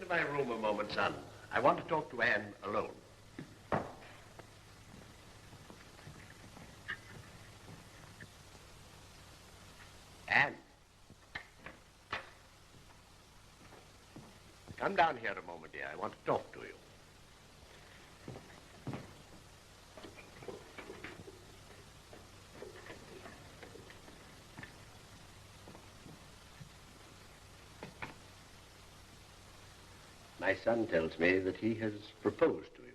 into my room a moment, son. I want to talk to Anne alone. Anne. Come down here a moment, dear. I want to talk to you. My son tells me that he has proposed to you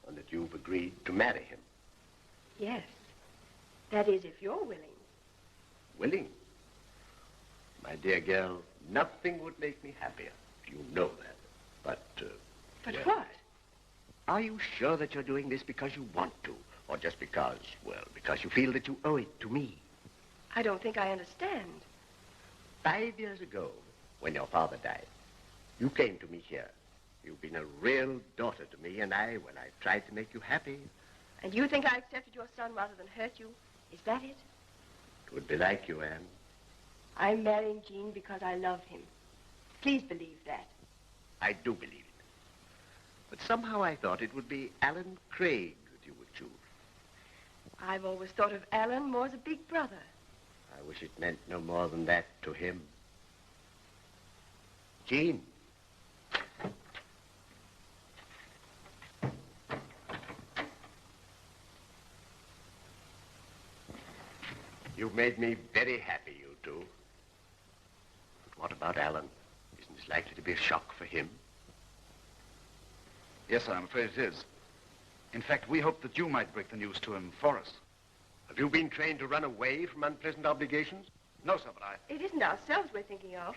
and that you've agreed to marry him. Yes. That is, if you're willing. Willing? My dear girl, nothing would make me happier. You know that. But, But yeah. what? Are you sure that you're doing this because you want to? Or just because, well, because you feel that you owe it to me? I don't think I understand. 5 years ago, when your father died, you came to me here. You've been a real daughter to me, and I tried to make you happy. And you think I accepted your son rather than hurt you? Is that it? It would be like you, Anne. I'm marrying Jean because I love him. Please believe that. I do believe it. But somehow I thought it would be Alan Craig that you would choose. I've always thought of Alan more as a big brother. I wish it meant no more than that to him. Jean. You've made me very happy, you two. But what about Alan? Isn't this likely to be a shock for him? Yes, sir, I'm afraid it is. In fact, we hoped that you might break the news to him for us. Have you been trained to run away from unpleasant obligations? No, sir, but I... It isn't ourselves we're thinking of.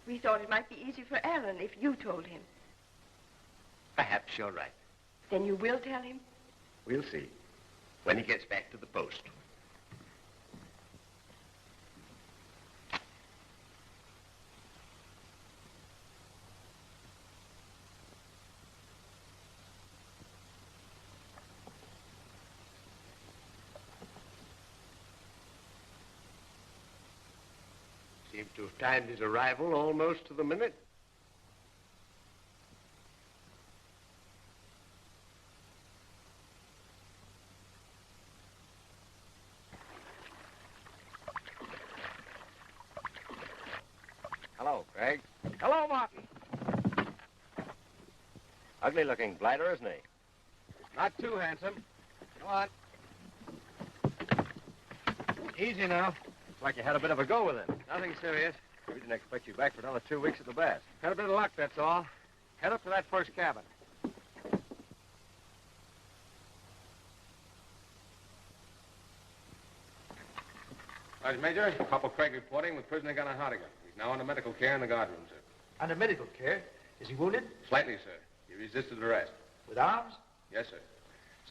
We thought it might be easier for Alan if you told him. Perhaps you're right. Then you will tell him? We'll see. When he gets back to the post. Seems to have timed his arrival almost to the minute. Hello, Craig. Hello, Martin. Ugly-looking blighter, isn't he? Not too handsome. Go on. Easy now. Looks like you had a bit of a go with him. Nothing serious. We didn't expect you back for another 2 weeks at the best. Had a bit of luck, that's all. Head up to that first cabin. Sergeant Major, Corporal Craig reporting with prisoner Gunner Hardigan. He's now under medical care in the guardroom, sir. Under medical care? Is he wounded? Slightly, sir. He resisted arrest. With arms? Yes, sir.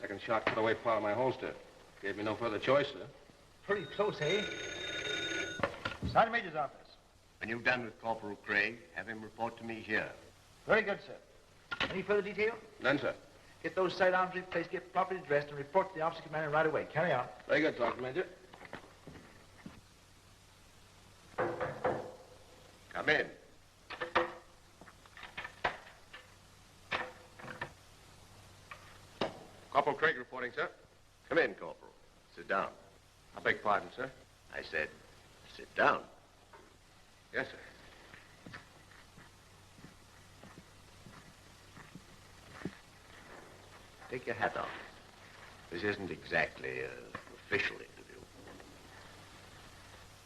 Second shot cut away part of my holster. Gave me no further choice, sir. Pretty close, eh? Sergeant Major's office. When you've done with Corporal Craig, have him report to me here. Very good, sir. Any further detail? None, sir. Get those sidearms replaced, get properly dressed, and report to the officer commander right away. Carry on. Very good, Sergeant Major. Come in. Corporal Craig reporting, sir. Come in, Corporal. Sit down. I beg pardon, sir. I said, sit down. Yes, sir. Take your hat off. This isn't exactly an official interview.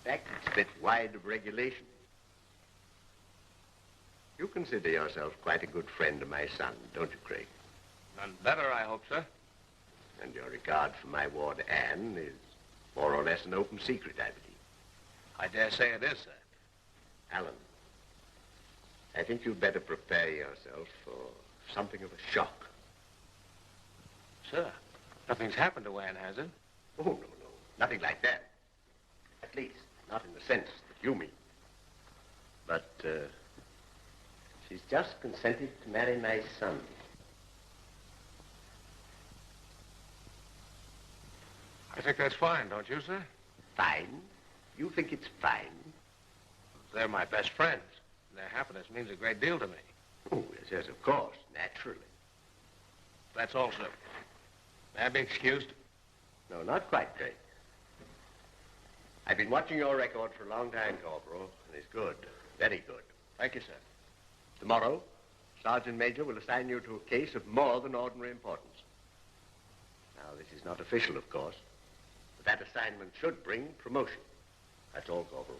In fact, it's a bit wide of regulation. You consider yourself quite a good friend of my son, don't you, Craig? None better, I hope, sir. And your regard for my ward, Anne, is more or less an open secret, I believe. I dare say it is, sir. Alan, I think you'd better prepare yourself for something of a shock. Sir, nothing's happened to Anne, has it? Oh, no. Nothing like that. At least, not in the sense that you mean. But, she's just consented to marry my son. I think that's fine, don't you, sir? Fine? You think it's fine? They're my best friends. Their happiness means a great deal to me. Oh, yes, of course, naturally. That's all, sir. May I be excused? No, not quite, Craig. I've been watching your record for a long time, Corporal, and it's good. Very good. Thank you, sir. Tomorrow, Sergeant Major will assign you to a case of more than ordinary importance. Now, this is not official, of course, but that assignment should bring promotion. That's all, Corporal.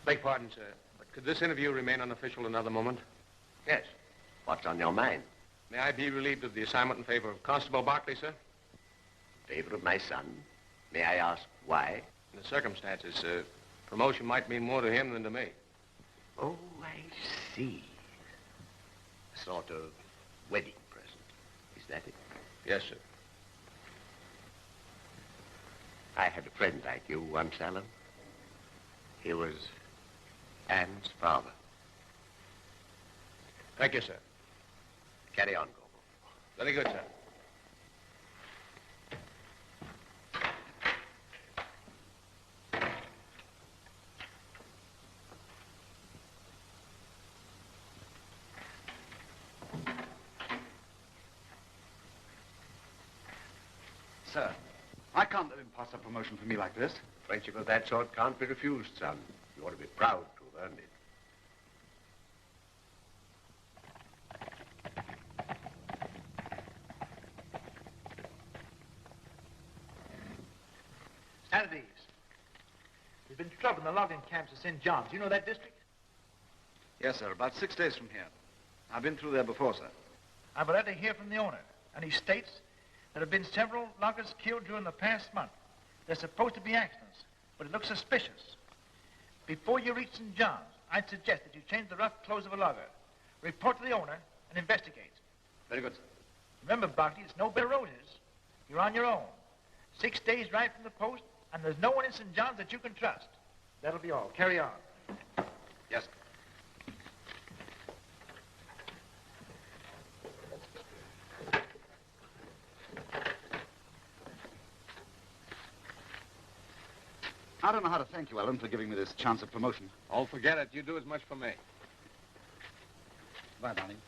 Beg pardon, sir, but could this interview remain unofficial another moment? Yes. What's on your mind? May I be relieved of the assignment in favor of Constable Barkley, sir? In favor of my son? May I ask why? In the circumstances, sir, promotion might mean more to him than to me. Oh, I see. A sort of wedding present. Is that it? Yes, sir. I had a friend like you once, Alan. He was Anne's father. Thank you, sir. Carry on, Corporal. Very good, sir. Sir, I can't let him pass a promotion for me like this. Friendship of that sort can't be refused, son. You ought to be proud to have earned it. Stand at ease. There's been trouble in the logging camps of St. John's. You know that district? Yes, sir, about 6 days from here. I've been through there before, sir. I've a letter here from the owner, and he states there have been several loggers killed during the past month. They're supposed to be accidents, but it looks suspicious. Before you reach St. John's, I'd suggest that you change the rough clothes of a logger, report to the owner, and investigate. Very good, sir. Remember, Barkley, it's no bed of roses. You're on your own. 6 days ride from the post, and there's no one in St. John's that you can trust. That'll be all. Carry on. Yes, sir. I don't know how to thank you, Ellen, for giving me this chance of promotion. Oh, forget it. You do as much for me. Bye, darling.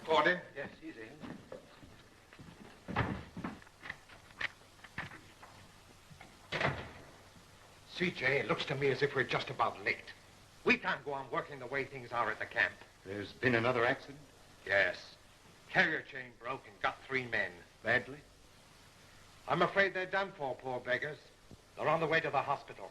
Gordon? Yes, easy. CJ, it looks to me as if we're just about late. We can't go on working the way things are at the camp. There's been another accident? Yes. Carrier chain broke and got 3 men. Badly? I'm afraid they're done for, poor beggars. They're on the way to the hospital.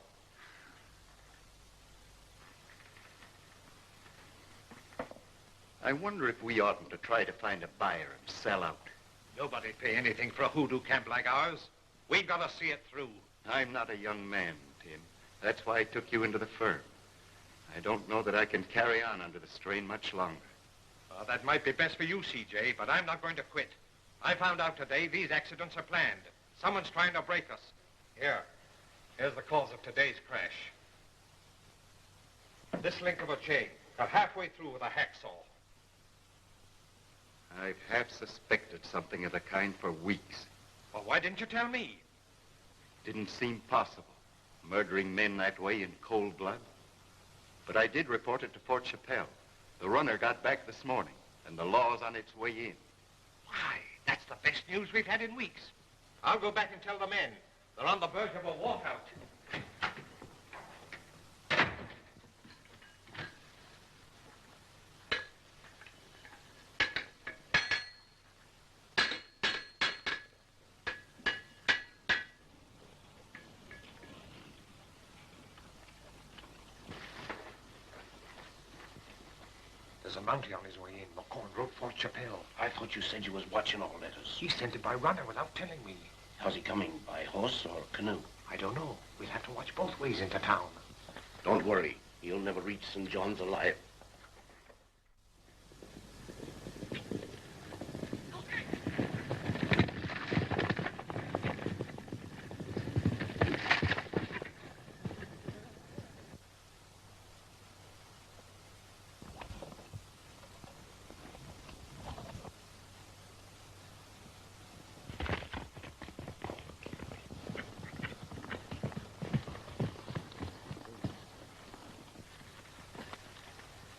I wonder if we oughtn't to try to find a buyer and sell out. Nobody'd pay anything for a hoodoo camp like ours. We've got to see it through. I'm not a young man, Tim. That's why I took you into the firm. I don't know that I can carry on under the strain much longer. That might be best for you, CJ, but I'm not going to quit. I found out today these accidents are planned. Someone's trying to break us. Here's the cause of today's crash. This link of a chain got halfway through with a hacksaw. I've half suspected something of the kind for weeks. Well, why didn't you tell me? Didn't seem possible, murdering men that way in cold blood. But I did report it to Fort Chappelle. The runner got back this morning, and the law's on its way in. Why, that's the best news we've had in weeks. I'll go back and tell the men. They're on the verge of a walkout. There's a Mountie on his way in. McCorn wrote Fort Chappelle. I thought you said you was watching all letters. He sent it by runner without telling me. How's he coming? By horse or canoe? I don't know. We'll have to watch both ways into town. Don't worry. He'll never reach St. John's alive.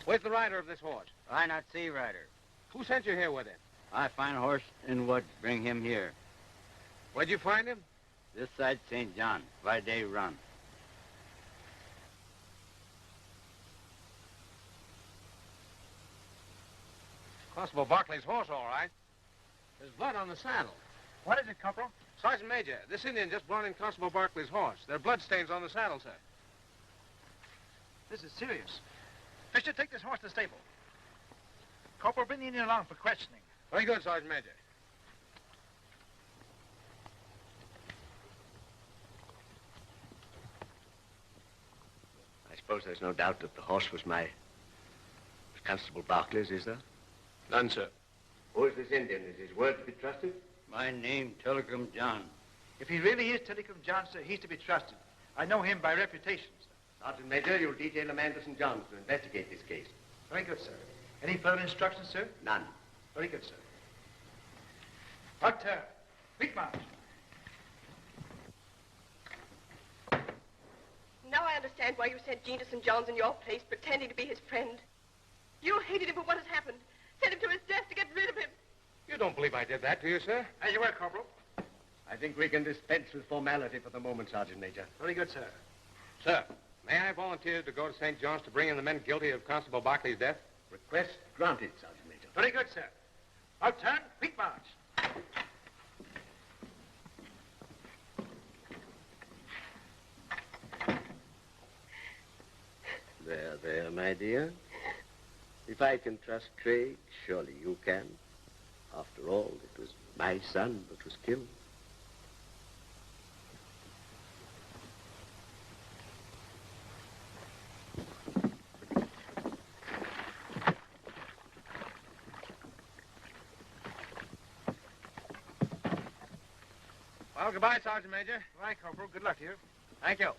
Where's the rider of this horse? I not see rider. Who sent you here with him? I find horse in wood, bring him here. Where'd you find him? This side St. John, 5-day run. Constable Barclay's horse, all right. There's blood on the saddle. What is it, Corporal? Sergeant Major, this Indian just brought in Constable Barclay's horse. There are bloodstains on the saddle, sir. This is serious. Fisher, take this horse to the stable. Corporal, bring the Indian along for questioning. Very good, Sergeant Major. I suppose there's no doubt that the horse was Constable Barclay's, is there? None, sir. Who is this Indian? Is his word to be trusted? My name, Telegram John. If he really is Telecom John, sir, he's to be trusted. I know him by reputation, sir. Sergeant Major, you'll detail a man to St. John's to investigate this case. Very good, sir. Any further instructions, sir? None. Very good, sir. Out turn. Quick march. Now I understand why you sent Gene to St. John's in your place, pretending to be his friend. You hated him for what has happened. Sent him to his death to get rid of him. You don't believe I did that, do you, sir? As you were, Corporal. I think we can dispense with formality for the moment, Sergeant Major. Very good, sir. Sir, may I volunteer to go to St. John's to bring in the men guilty of Constable Barclay's death? Request granted, Sergeant Major. Very good, sir. Out turn. Quick march. There, my dear. If I can trust Craig, surely you can. After all, it was my son that was killed. Well, goodbye, Sergeant Major. Right, Corporal. Good luck to you. Thank you.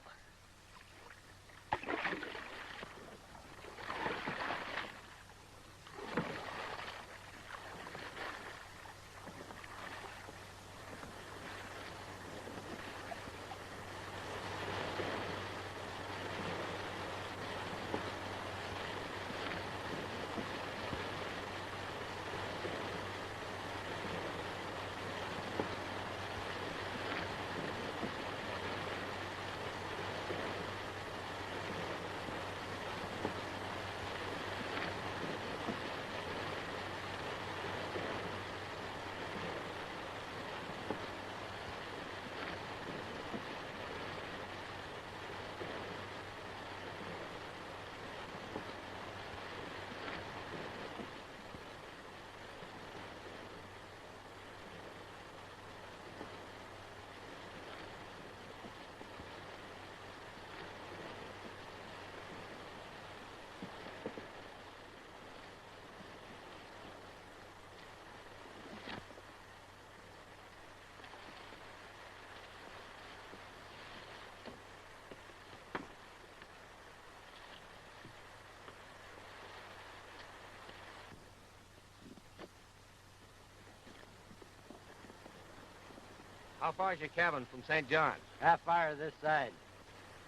How far is your cabin from St. John's? Half fire this side.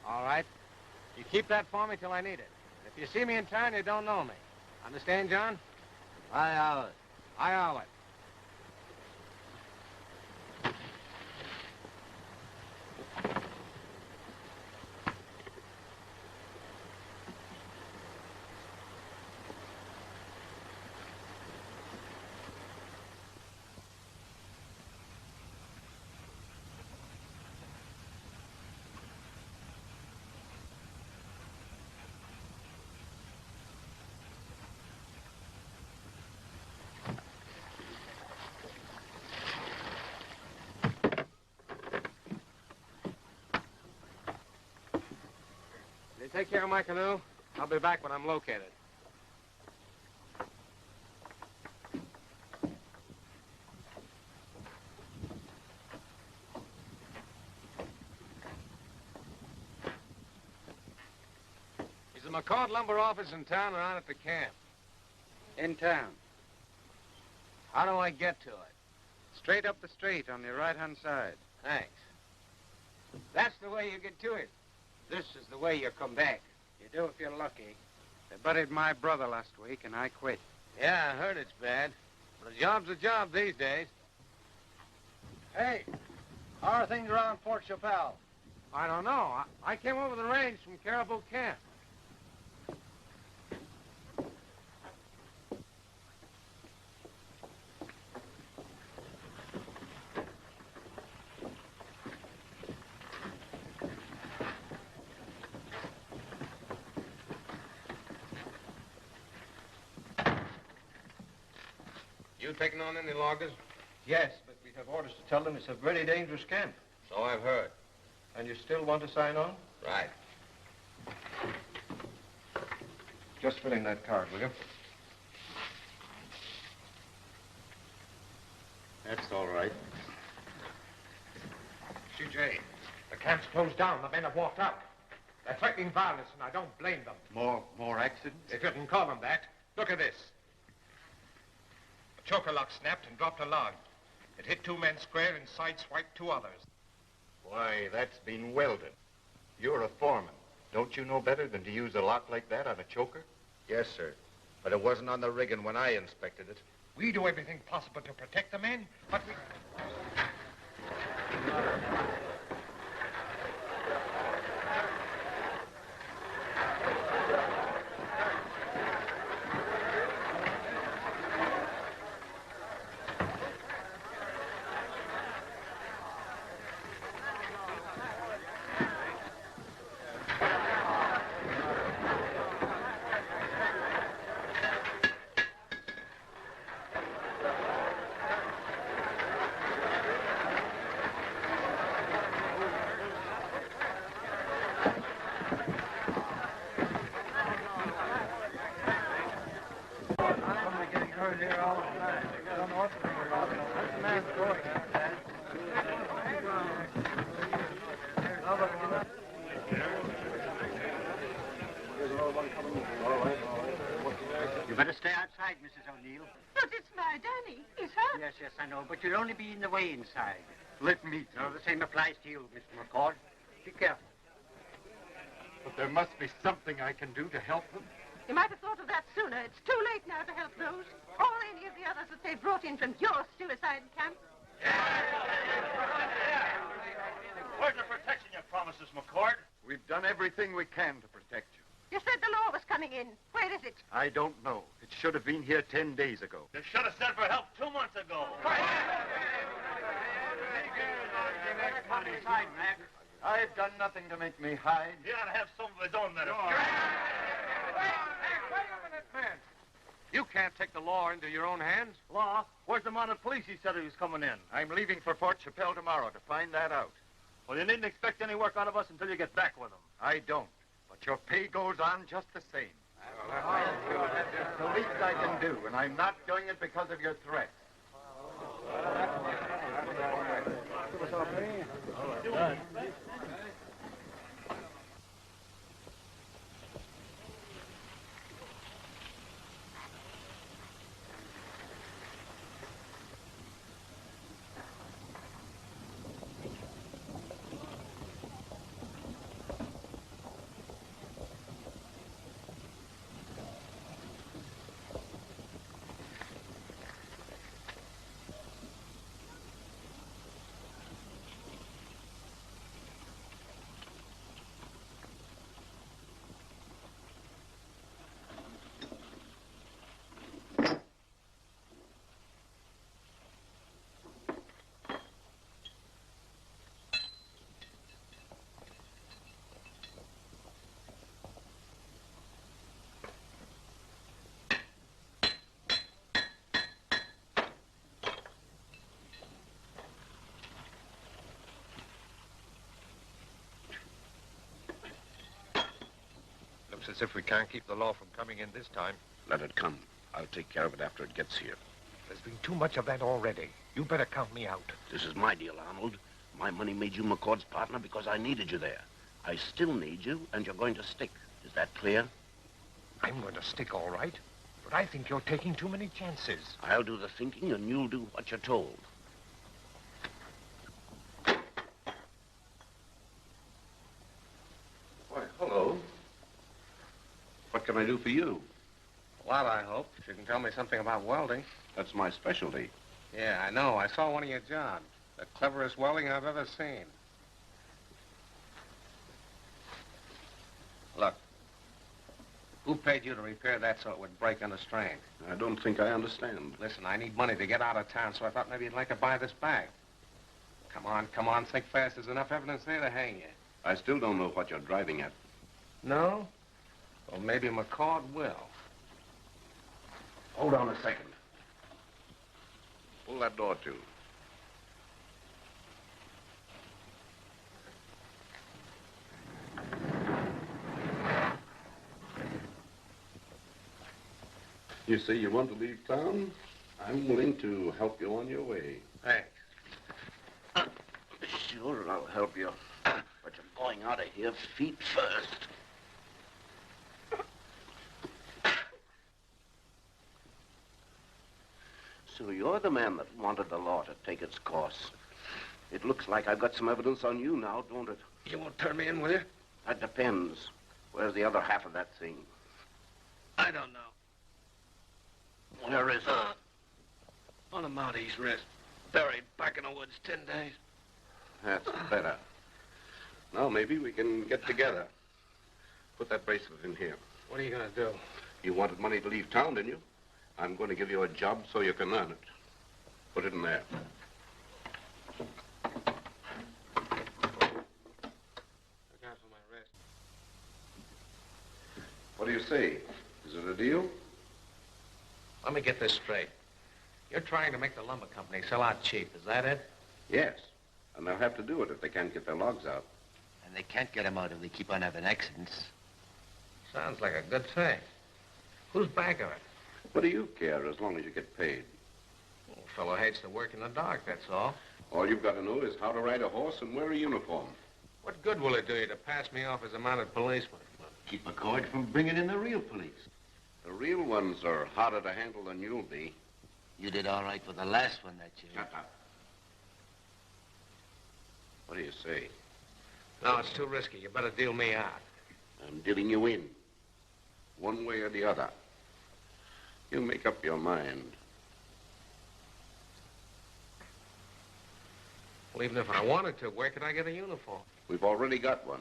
All right. You keep that for me till I need it. If you see me in town, you don't know me. Understand, John? I owe it. I owe it. take care of my canoe. I'll be back when I'm located. Is the McCord lumber office in town or out at the camp? In town. How do I get to it? Straight up the street on your right-hand side. Thanks. That's the way you get to it. This is the way you come back. You do if you're lucky. They buried my brother last week, and I quit. Yeah, I heard it's bad. But a job's a job these days. Hey, how are things around Fort Chappelle? I don't know. I came over the range from Caribou Camp. You taking on any loggers? Yes, but we have orders to tell them it's a very dangerous camp. So I've heard. And you still want to sign on? Right. Just fill in that card, will you? That's all right. CJ, the camp's closed down. The men have walked out. They're threatening violence, and I don't blame them. More accidents? If you can call them that. Look at this. A choker lock snapped and dropped a log. It hit 2 men square and sideswiped 2 others. Why, that's been welded. You're a foreman. Don't you know better than to use a lock like that on a choker? Yes, sir. But it wasn't on the rigging when I inspected it. We do everything possible to protect the men, but we... You better stay outside, Mrs. O'Neill. But it's my Danny. He's hurt. Yes, I know, but you'll only be in the way inside. Let me. No, the same applies to you, Mr. McCord. Be careful. But there must be something I can do to help them. You might have thought of that sooner. It's too late now to help those. Or any of the others that they brought in from your suicide camp. Where's the protection you promised us, McCord? We've done everything we can to protect you. You said the law was coming in. Where is it? I don't know. It should have been here 10 days ago. You should have sent for help 2 months ago. I've done nothing to make me hide. He ought to have some of his own medicine. Wait a minute, man. You can't take the law into your own hands. Law? Where's the mounted police he said he was coming in? I'm leaving for Fort Chappelle tomorrow to find that out. Well, you needn't expect any work out of us until you get back with them. I don't. But your pay goes on just the same. It's the least I can do, and I'm not doing it because of your threats. Looks as if we can't keep the law from coming in this time. Let it come. I'll take care of it after it gets here. There's been too much of that already. You better count me out. This is my deal, Arnold. My money made you McCord's partner because I needed you there. I still need you, and you're going to stick. Is that clear? I'm going to stick, all right. But I think you're taking too many chances. I'll do the thinking, and you'll do what you're told. Why, hello. What can I do for you? Well, I hope. If you can tell me something about welding. That's my specialty. Yeah, I know. I saw one of your jobs. The cleverest welding I've ever seen. Look. Who paid you to repair that so it would break under strain? I don't think I understand. Listen, I need money to get out of town, so I thought maybe you'd like to buy this bag. Come on, think fast. There's enough evidence there to hang you. I still don't know what you're driving at. No? Well, maybe McCord will. Hold on a second. Pull that door to. You say you want to leave town? I'm willing to help you on your way. Thanks. Sure, I'll help you. But you're going out of here feet first. So you're the man that wanted the law to take its course. It looks like I've got some evidence on you now, don't it? You won't turn me in, will you? That depends. Where's the other half of that thing? I don't know. Where is it? On a Mounties wrist. Buried back in the woods 10 days. That's better. Now maybe we can get together. Put that bracelet in here. What are you going to do? You wanted money to leave town, didn't you? I'm going to give you a job so you can earn it. Put it in there. Look out for my wrist. What do you say? Is it a deal? Let me get this straight. You're trying to make the lumber company sell out cheap, is that it? Yes. And they'll have to do it if they can't get their logs out. And they can't get them out if they keep on having accidents. Sounds like a good thing. Who's back of it? What do you care as long as you get paid? Well, a fellow hates to work in the dark, that's all. All you've got to know is how to ride a horse and wear a uniform. What good will it do you to pass me off as a mounted policeman? Keep McCord from bringing in the real police. The real ones are harder to handle than you'll be. You did all right with the last one, that you. Shut up. What do you say? No, it's too risky. You better deal me out. I'm dealing you in. One way or the other. You make up your mind. Well, even if I wanted to, where could I get a uniform? We've already got one.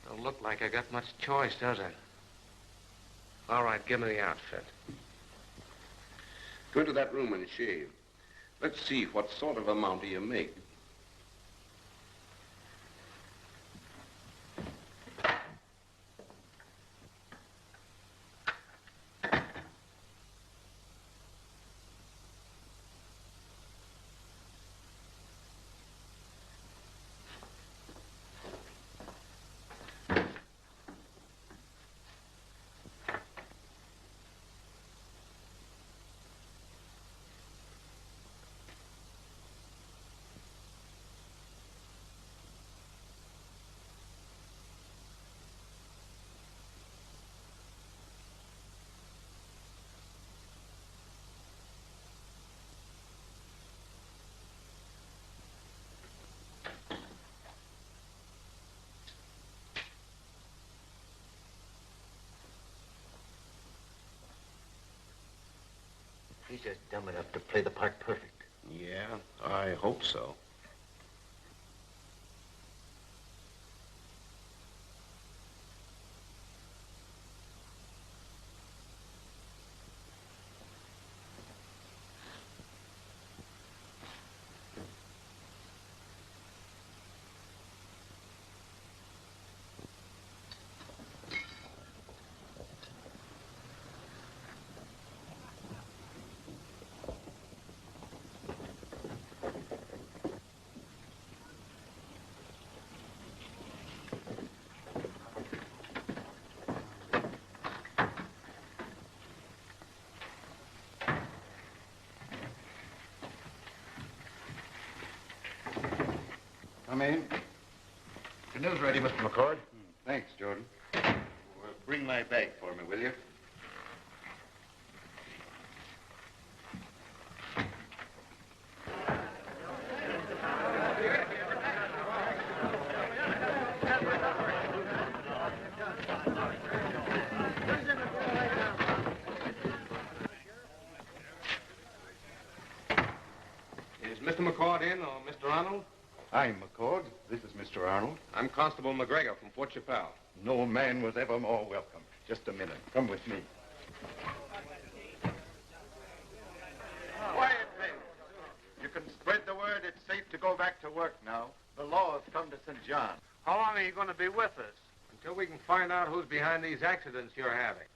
Don't look like I got much choice, does it? All right, give me the outfit. Go into that room and shave. Let's see what sort of a mountie you make. He's just dumb enough to play the part perfect. Yeah, I hope so. Come in. Canoe's ready, Mr. McCord. Thanks, Jordan. Bring my bag for me, will you? Is Mr. McCord in, or Mr. Arnold? I'm McCord. This is Mr. Arnold. I'm Constable McGregor from Fort Chappelle. No man was ever more welcome. Just a minute. Come with me. Quiet, men. You can spread the word it's safe to go back to work now. The law has come to St. John. How long are you going to be with us? Until we can find out who's behind these accidents you're having.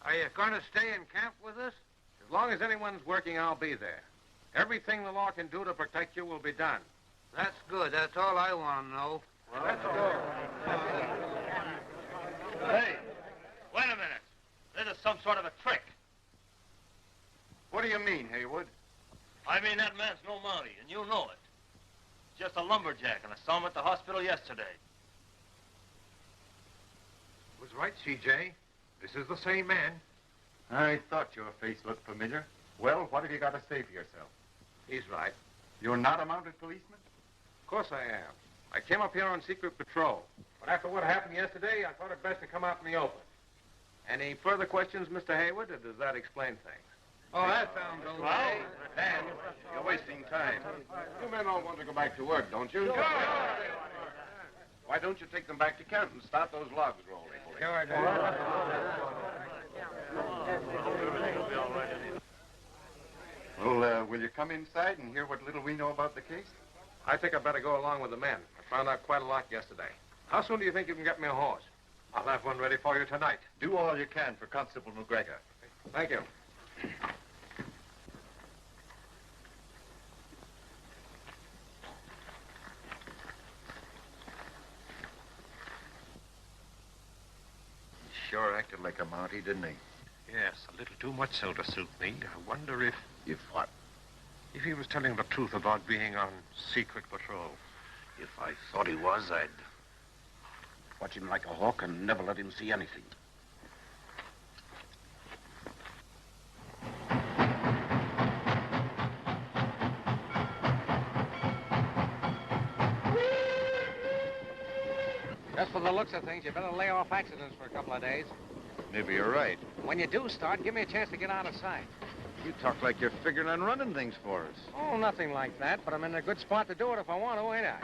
Are you going to stay in camp with us? As long as anyone's working, I'll be there. Everything the law can do to protect you will be done. That's good. That's all I want to know. Well, let's go. Hey, wait a minute. This is some sort of a trick. What do you mean, Haywood? I mean, that man's no Mountie, and you know it. Just a lumberjack, and I saw him at the hospital yesterday. Was right, CJ. This is the same man. I thought your face looked familiar. Well, what have you got to say for yourself? He's right. You're not a mounted policeman? Of course I am. I came up here on secret patrol. But after what happened yesterday, I thought it best to come out in the open. Any further questions, Mr. Haywood, or does that explain things? Oh, that sounds all right. Dan, you're wasting time. You men all want to go back to work, don't you? Sure. Why don't you take them back to camp and start those logs rolling? Sure, Well, will you come inside and hear what little we know about the case? I think I'd better go along with the men. I found out quite a lot yesterday. How soon do you think you can get me a horse? I'll have one ready for you tonight. Do all you can for Constable McGregor. Thank you. Sure acted like a Mountie, didn't he? Yes, a little too much so to suit me. I wonder if... If what? If he was telling the truth about being on secret patrol. If I thought he was, I'd watch him like a hawk and never let him see anything. Just for the looks of things, you better lay off accidents for a couple of days. Maybe you're right. When you do start, give me a chance to get out of sight. You talk like you're figuring on running things for us. Oh, nothing like that, but I'm in a good spot to do it if I want to, ain't I?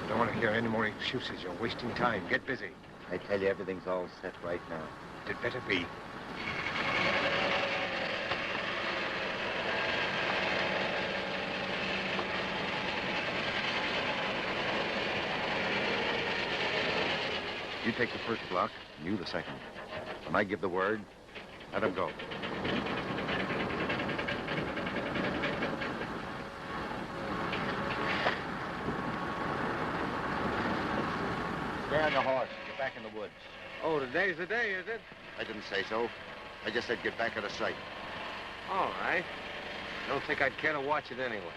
I don't want to hear any more excuses. You're wasting time. Get busy. I tell you, everything's all set right now. It better be. You take the first block, and you the second. When I give the word, let him go. Stay on your horse. Get back in the woods. Oh, today's the day, is it? I didn't say so. I just said get back out of sight. All right. Don't think I'd care to watch it anyway.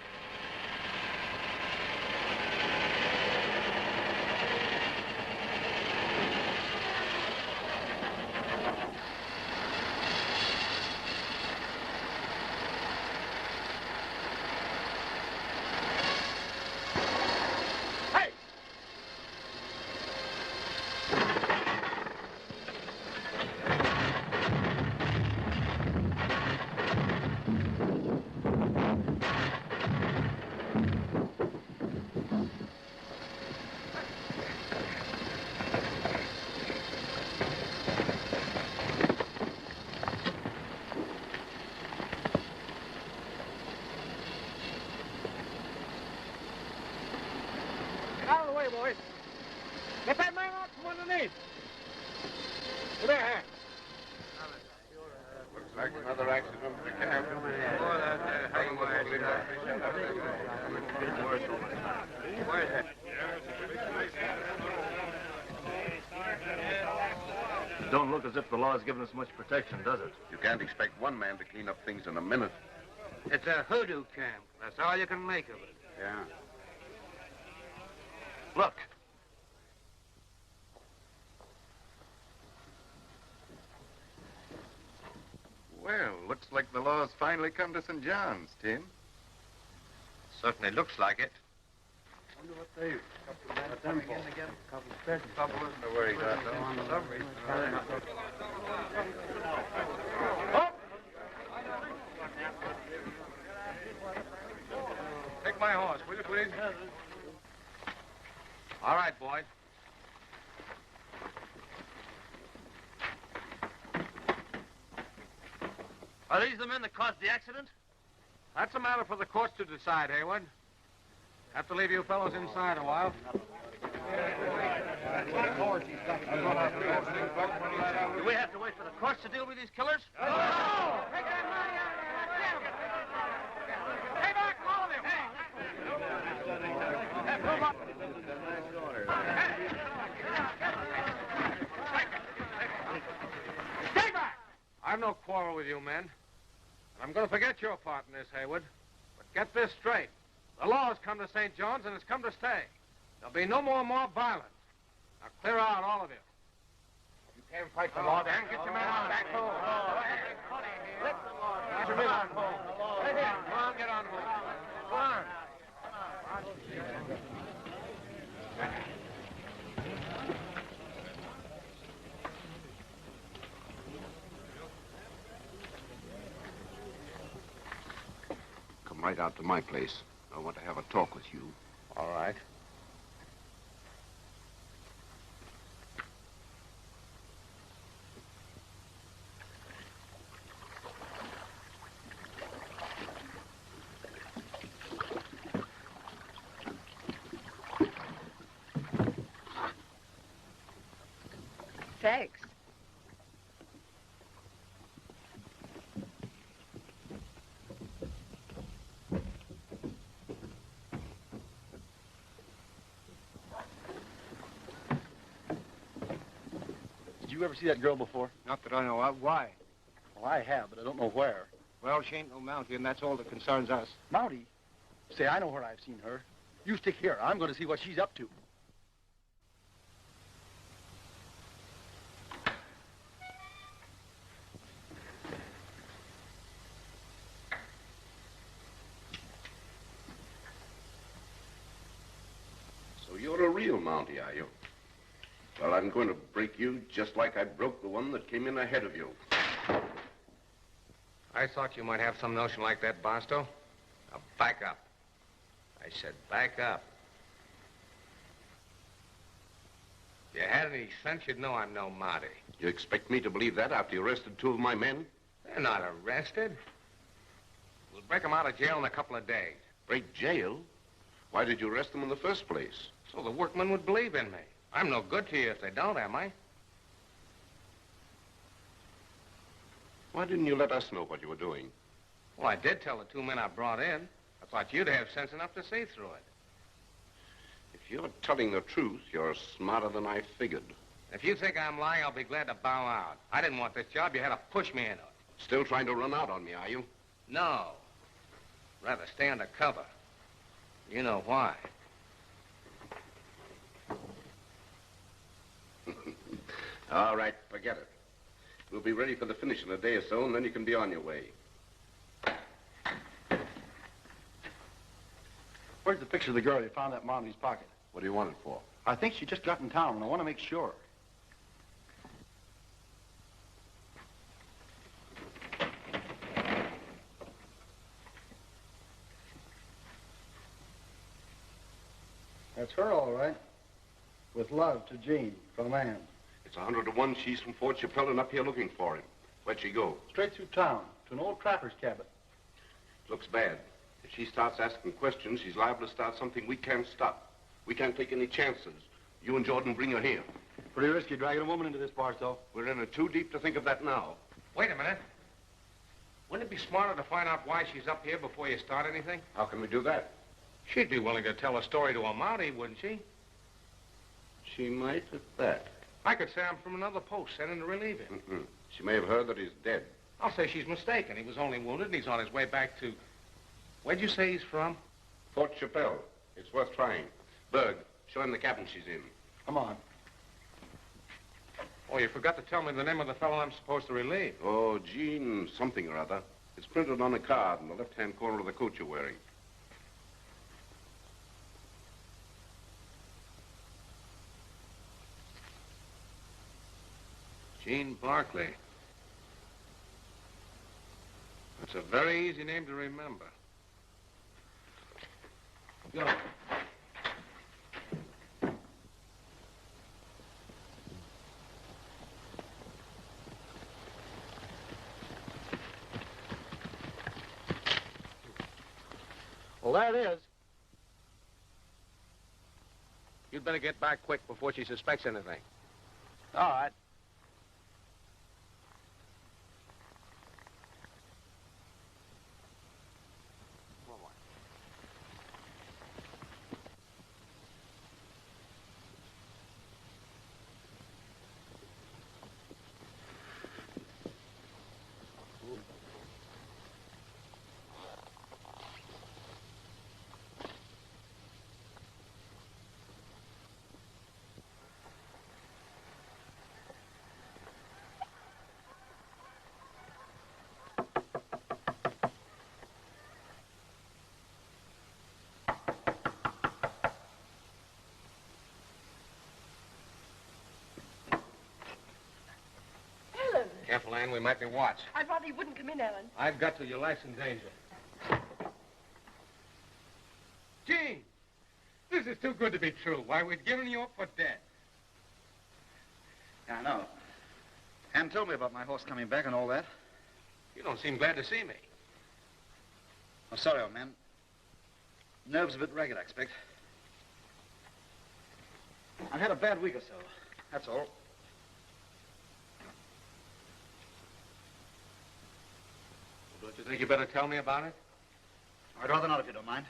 Boys. Get that man out from underneath. There, Hank. Looks like another accident in the cab. Where's that? It don't look as if the law's giving us much protection, does it? You can't expect one man to clean up things in a minute. It's a hoodoo camp. That's all you can make of it. Yeah. Look. Well, looks like the law's finally come to St. John's, Tim. Certainly looks like it. Wonder what they... Couple isn't to worry about, though. For some reason. Take my horse, will you, please? All right, boys. Are these the men that caused the accident? That's a matter for the courts to decide, Hayward. Have to leave you fellows inside a while. Do we have to wait for the courts to deal with these killers? No! Take that money out of there! Stay back, all of you! Move up! Stay back! I've no quarrel with you men. I'm going to forget your part in this, Hayward. But get this straight. The law has come to St. John's, and it's come to stay. There'll be no more mob violence. Now, clear out, all of you. You can't fight the law, then. Get your men on back home. Go ahead. Get your men on home. Come on, get on home. Come on. Come right out to my place. I want to have a talk with you. All right. Thanks. Did you ever see that girl before? Not that I know of. Why? Well, I have, but I don't know where. Well, she ain't no Mountie, and that's all that concerns us. Mountie? Say, I know where I've seen her. You stick here. I'm going to see what she's up to. So you're a real Mountie, are you? Well, I'm going to break you just like I broke the one that came in ahead of you. I thought you might have some notion like that, Barstow. Now, back up. I said back up. If you had any sense, you'd know I'm no Mountie. You expect me to believe that after you arrested two of my men? They're not arrested. We'll break them out of jail in a couple of days. Break jail? Why did you arrest them in the first place? So the workmen would believe in me. I'm no good to you if they don't, am I? Why didn't you let us know what you were doing? Well, I did tell the two men I brought in. I thought you'd have sense enough to see through it. If you're telling the truth, you're smarter than I figured. If you think I'm lying, I'll be glad to bow out. I didn't want this job. You had to push me into it. Still trying to run out on me, are you? No. Rather stay under cover. You know why. All right, forget it. We'll be ready for the finish in a day or so, and then you can be on your way. Where's the picture of the girl you found that Marley's pocket? What do you want it for? I think she just got in town, and I want to make sure. That's her, all right. With love to Jean, from Anne. It's 100 to 1 she's from Fort Chappelle and up here looking for him. Where'd she go? Straight through town, to an old trapper's cabin. Looks bad. If she starts asking questions, she's liable to start something we can't stop. We can't take any chances. You and Jordan bring her here. Pretty risky dragging a woman into this, Barstow. We're in it too deep to think of that now. Wait a minute. Wouldn't it be smarter to find out why she's up here before you start anything? How can we do that? She'd be willing to tell a story to a Mountie, wouldn't she? She might at that. I could say I'm from another post, sent in to relieve him. Mm-mm. She may have heard that he's dead. I'll say she's mistaken. He was only wounded, and he's on his way back to... Where'd you say he's from? Fort Chappelle. It's worth trying. Berg, show him the cabin she's in. Come on. Oh, you forgot to tell me the name of the fellow I'm supposed to relieve. Oh, Jean something or other. It's printed on a card in the left-hand corner of the coat you're wearing. Jean Barclay. That's a very easy name to remember. Go. Well, there it is. You'd better get back quick before she suspects anything. All right. Careful, Anne. We might be watched. I'd rather you wouldn't come in, Ellen. I've got to. Your life's in danger. Jean! This is too good to be true. Why, we'd given you up for dead. Yeah, I know. Ann told me about my horse coming back and all that. You don't seem glad to see me. I'm sorry, old man. Nerves a bit ragged, I expect. I've had a bad week or so. That's all. Don't you think you better tell me about it? I'd rather not, if you don't mind.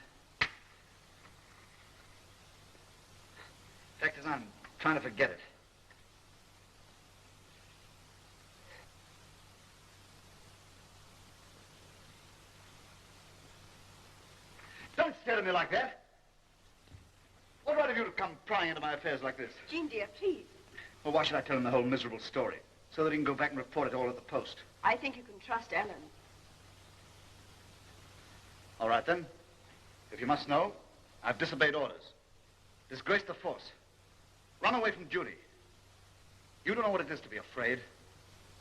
Fact is, I'm trying to forget it. Don't stare at me like that. What right have you to come prying into my affairs like this? Jean, dear, please. Well, why should I tell him the whole miserable story? So that he can go back and report it all at the post. I think you can trust Ellen. All right, then. If you must know, I've disobeyed orders. Disgraced the force. Run away from duty. You don't know what it is to be afraid.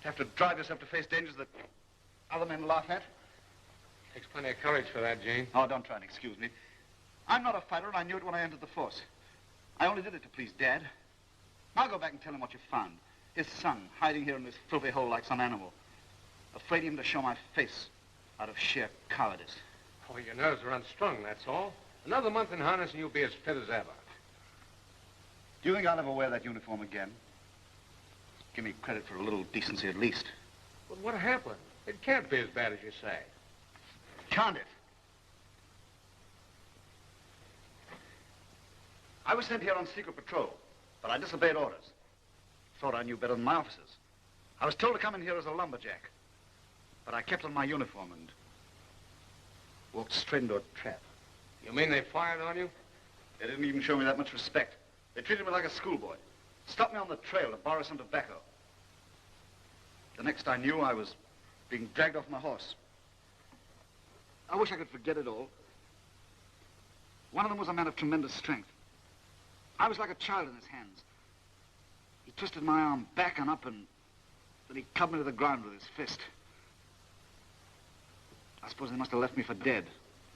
To have to drive yourself to face dangers that other men laugh at. Takes plenty of courage for that, Jean. Oh, don't try and excuse me. I'm not a fighter, and I knew it when I entered the force. I only did it to please Dad. Now go back and tell him what you found. His son, hiding here in this filthy hole like some animal. Afraid even to show my face out of sheer cowardice. Oh, your nerves are unstrung, that's all. Another month in harness and you'll be as fit as ever. Do you think I'll ever wear that uniform again? Give me credit for a little decency at least. But what happened? It can't be as bad as you say. Can't it? I was sent here on secret patrol, but I disobeyed orders. Thought I knew better than my officers. I was told to come in here as a lumberjack, but I kept on my uniform and walked straight into a trap. You mean they fired on you? They didn't even show me that much respect. They treated me like a schoolboy. Stopped me on the trail to borrow some tobacco. The next I knew, I was being dragged off my horse. I wish I could forget it all. One of them was a man of tremendous strength. I was like a child in his hands. He twisted my arm back and up, and then he clubbed me to the ground with his fist. I suppose they must have left me for dead.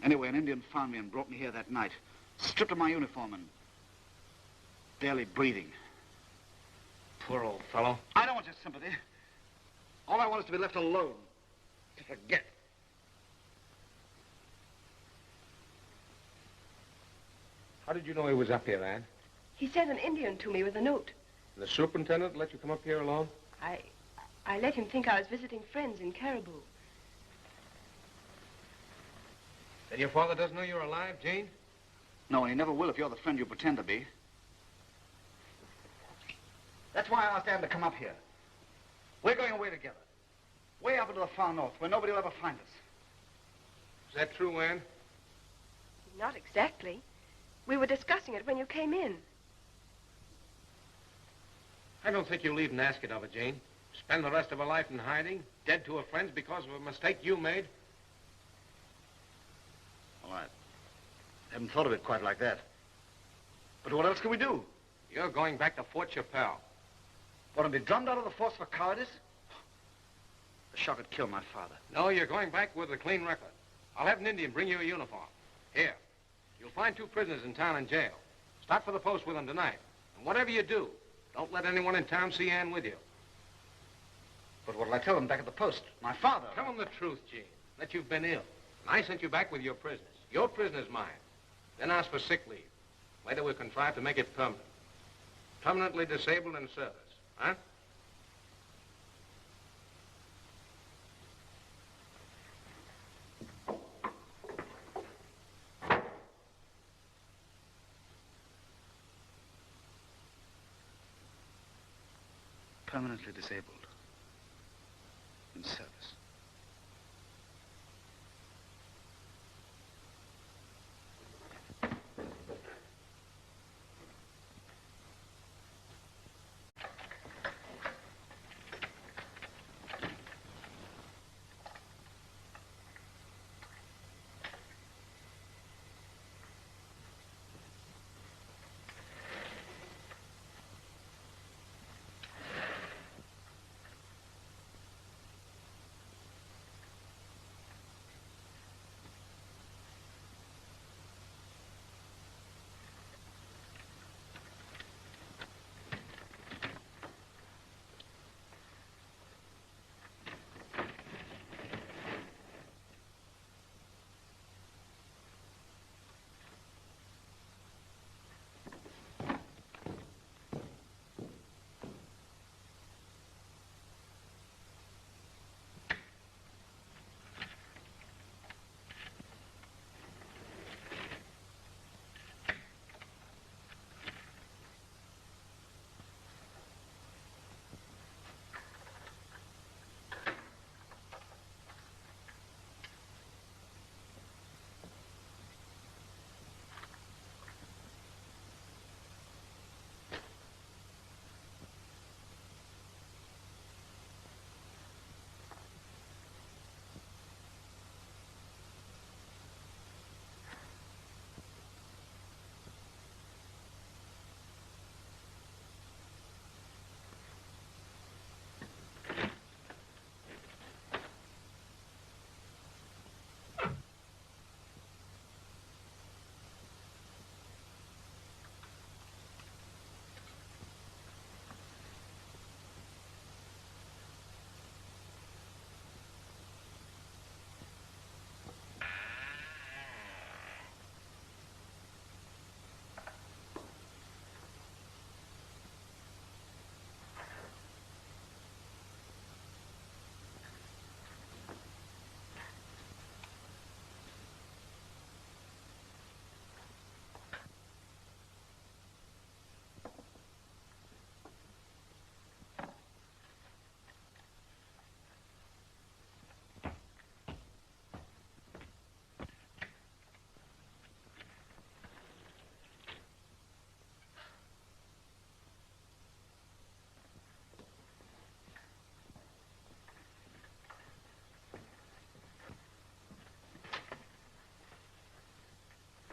Anyway, an Indian found me and brought me here that night, stripped of my uniform and barely breathing. Poor old fellow. I don't want your sympathy. All I want is to be left alone, to forget. How did you know he was up here, Ann? He sent an Indian to me with a note. The superintendent let you come up here alone? I let him think I was visiting friends in Caribou. Then your father doesn't know you're alive, Jane? No, and he never will if you're the friend you pretend to be. That's why I asked Ann to come up here. We're going away together. Way up into the far north, where nobody will ever find us. Is that true, Ann? Not exactly. We were discussing it when you came in. I don't think you'll even ask it of her, Jane. Spend the rest of her life in hiding, dead to her friends because of a mistake you made. Well, I haven't thought of it quite like that. But what else can we do? You're going back to Fort Chappelle. Want to be drummed out of the force for cowardice? The shock would kill my father. No, you're going back with a clean record. I'll have an Indian bring you a uniform. Here. You'll find 2 prisoners in town in jail. Start for the post with them tonight. And whatever you do, don't let anyone in town see Ann with you. But what'll I tell them back at the post? My father. Tell them the truth, Gene. That you've been ill. And I sent you back with your prisoners. Your prisoner's mine. Then ask for sick leave. Later we'll contrive to make it permanent. Permanently disabled in service. Huh? Permanently disabled. In service.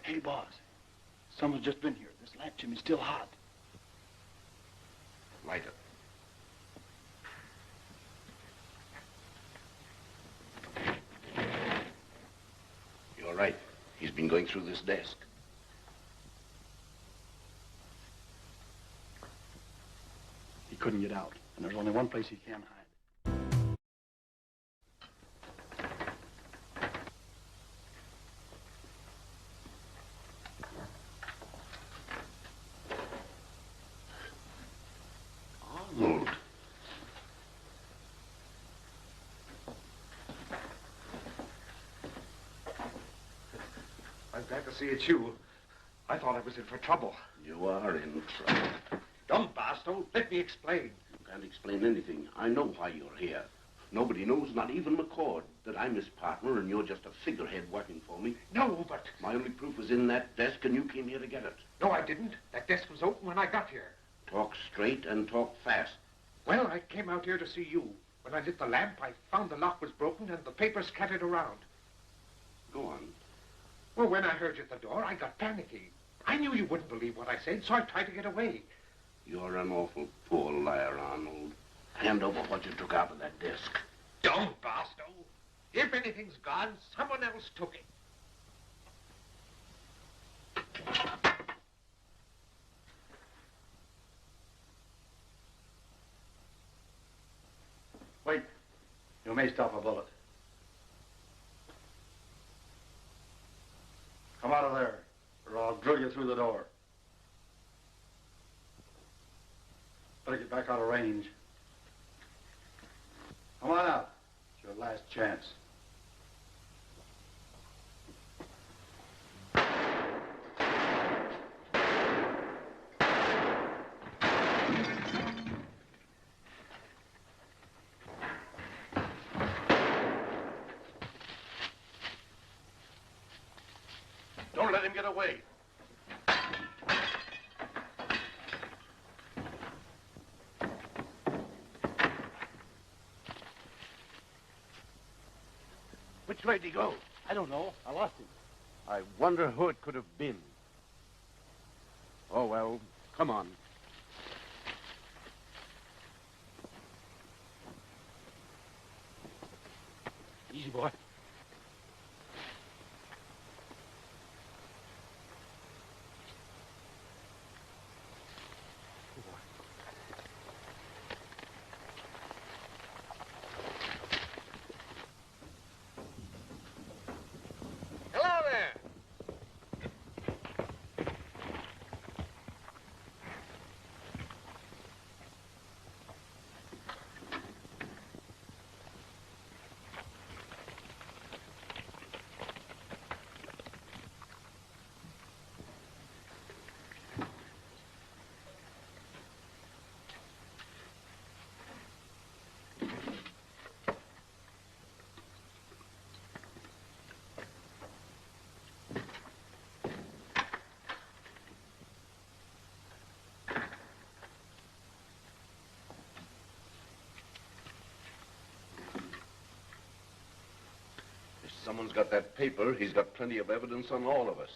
Hey, boss. Someone's just been here. This lamp chimney's still hot. Light it. You're right. He's been going through this desk. He couldn't get out, and there's only one place he can hide. Arnold. I'm glad to see it's you. I thought I was in for trouble. You are in trouble. Don't, Barstow. Let me explain. You can't explain anything. I know why you're here. Nobody knows, not even McCord, that I'm his partner and you're just a figurehead working for me. No, but... My only proof was in that desk and you came here to get it. No, I didn't. That desk was open when I got here. Talk straight and talk fast. Well, I came out here to see you. When I lit the lamp, I found the lock was broken and the papers scattered around. Go on. Well, when I heard you at the door, I got panicky. I knew you wouldn't believe what I said, so I tried to get away. You're an awful poor liar, Arnold. Hand over what you took out of that desk. Don't, Barstow. If anything's gone, someone else took it. Wait. You may stop a bullet. Come out of there, or I'll drill you through the door. Better get back out of range. Come on out. It's your last chance. Don't let him get away. Which way did he go? I don't know. I lost him. I wonder who it could have been. Oh, well, come on. Easy, boy. Hello there. If someone's got that paper, he's got plenty of evidence on all of us.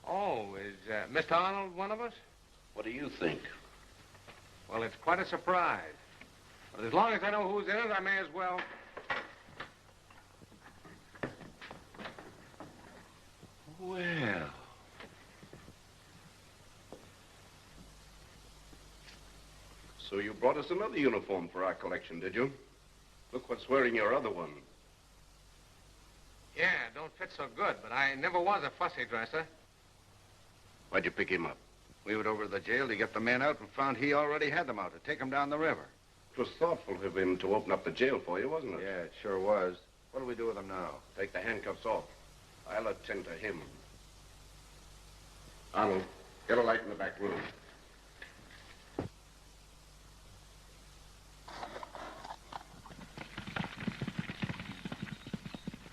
Oh, is Mr. Arnold one of us? What do you think? Well, it's quite a surprise. But as long as I know who's in it, I may as well... Well... So you brought us another uniform for our collection, did you? Look what's wearing your other one. Yeah, don't fit so good, but I never was a fussy dresser. Why'd you pick him up? We went over to the jail to get the men out and found he already had them out to take them down the river. It was thoughtful of him to open up the jail for you, wasn't it? Yeah, it sure was. What do we do with them now? Take the handcuffs off. I'll attend to him. Arnold, get a light in the back room.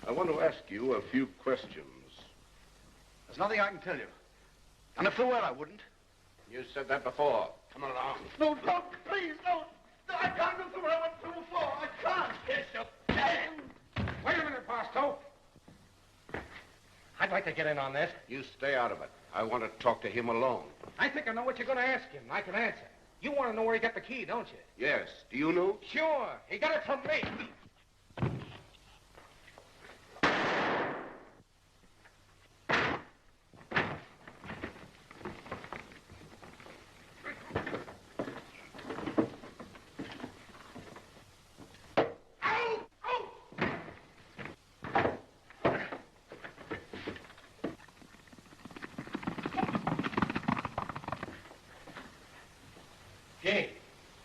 I want to ask you a few questions. There's nothing I can tell you. And if there were, I wouldn't. You said that before. Come along. No, don't, please, no. I can't go through what I went through before. I can't. Yes, you can. Wait a minute, Barstow. I I'd like to get in on this. You stay out of it. I want to talk to him alone. I think I know what you're going to ask him, and I can answer. You want to know where he got the key, don't you? Yes. Do you know? Sure. He got it from me.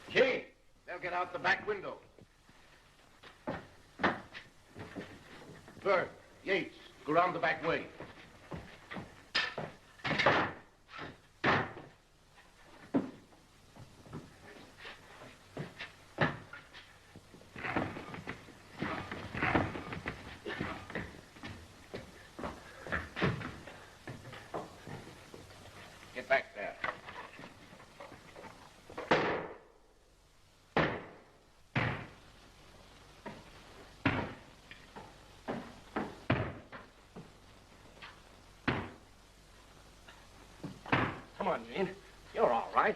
Gene, they'll get out the back window. Bird, Yates, go round the back way. Get back there. Come on, Gene. You're all right.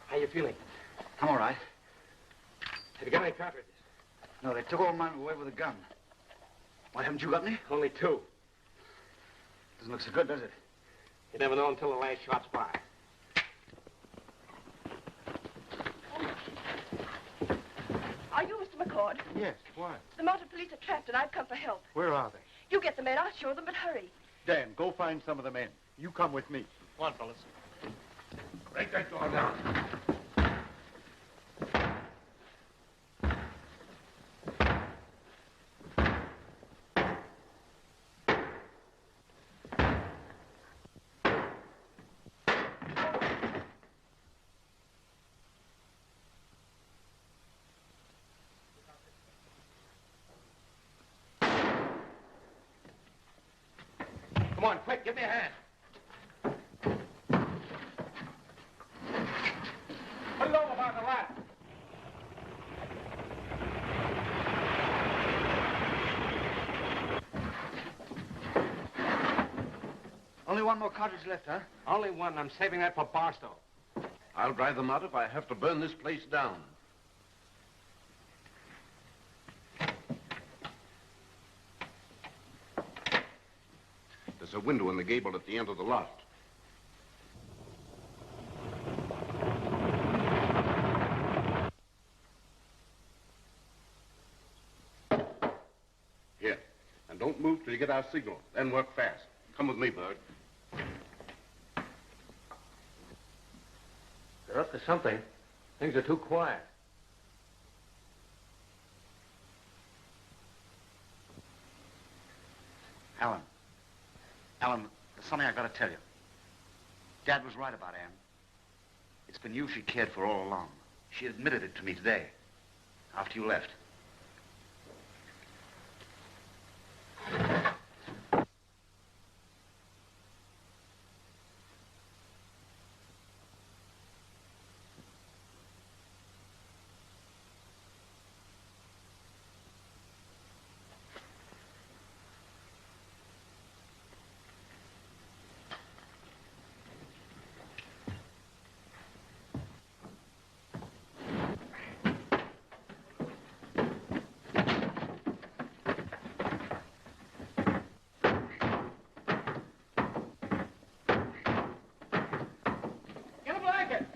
How you feeling? I'm all right. Have you got any cartridges? No, they took all mine away with a gun. Why, haven't you got any? Only 2. Doesn't look so good, does it? You never know until the last shot's by. Are you Mr. McCord? Yes, why? The mounted police are trapped, and I've come for help. Where are they? You get the men, I'll show them, but hurry. Dan, go find some of the men. You come with me. Come on, fellas. Break that door down. Come on, quick, give me a hand. Put it over by the ladder. Only one more cartridge left, huh? Only one. I'm saving that for Barstow. I'll drive them out if I have to burn this place down. There's a window in the gable at the end of the loft. Here. And don't move till you get our signal. Then work fast. Come with me, Bird. They're up to something. Things are too quiet. Alan, there's something I've got to tell you. Dad was right about Anne. It's been you she cared for all along. She admitted it to me today, after you left. Get a blanket.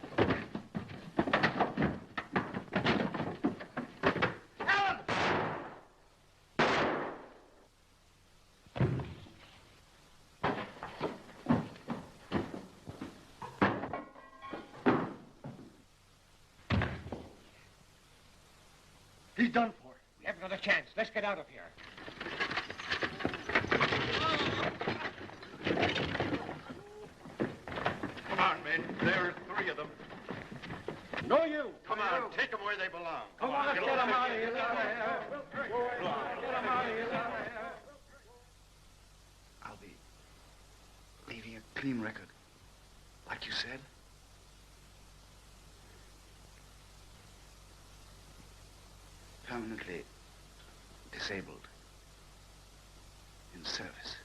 Alan! He's done for. We haven't got a chance. Let's get out of here. Come on, men. There are 3 of them. No, you. Come on, take them where they belong. Come on, let's get them out of here. Get them out of here. I'll be leaving a clean record, like you said. Permanently disabled in service.